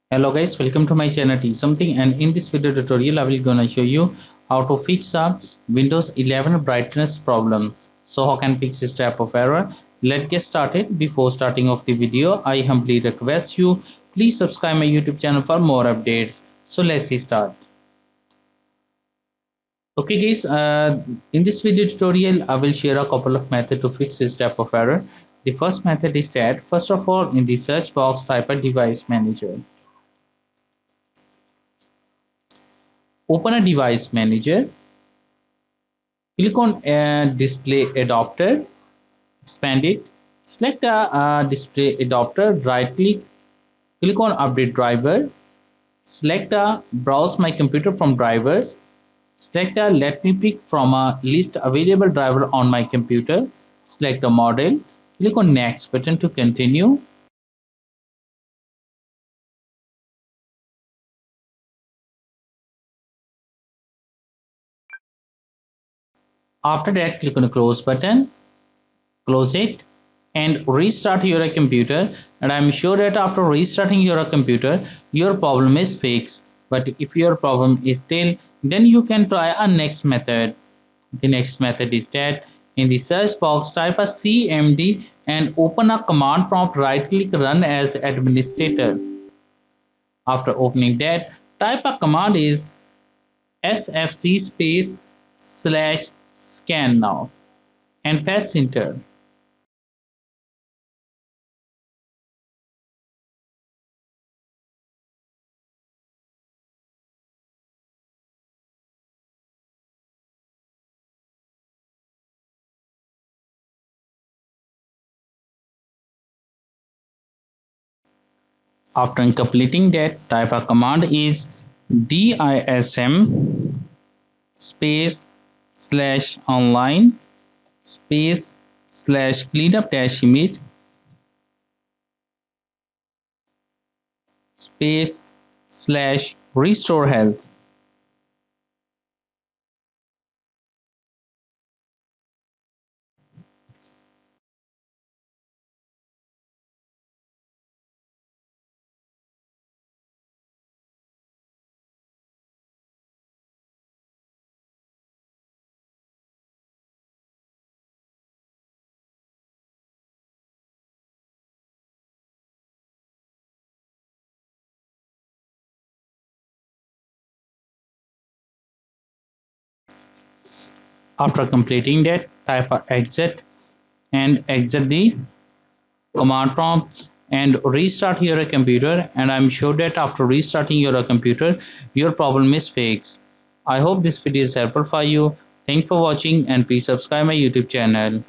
Hello guys, welcome to my channel Teach Something, and in this video tutorial I will gonna show you how to fix a Windows 11 brightness problem. So how can fix this type of error? Let's get started. Before starting off the video, I humbly request you please subscribe my YouTube channel for more updates. So let's start. Okay guys, in this video tutorial I will share a couple of methods to fix this type of error. The first method is that first of all in the search box type a device manager. Open a device manager. Click on display adapter, expand it, select a display adapter, right click on update driver, select a browse my computer from drivers, select a let me pick from a list available driver on my computer, select a model, click on next button to continue. After that, click on the close button, close it and restart your computer, and I'm sure that after restarting your computer your problem is fixed. But if your problem is still, then you can try a next method. The next method is that in the search box type a cmd and open a command prompt, right click run as administrator. After opening that, type a command is sfc space slash scan now and press enter. After completing that, type a command is dism space slash online space slash cleanup dash image space slash restore health. After completing that, type a exit and exit the command prompt and restart your computer, and I'm sure that after restarting your computer your problem is fixed. I hope this video is helpful for you. Thanks for watching and please subscribe my YouTube channel.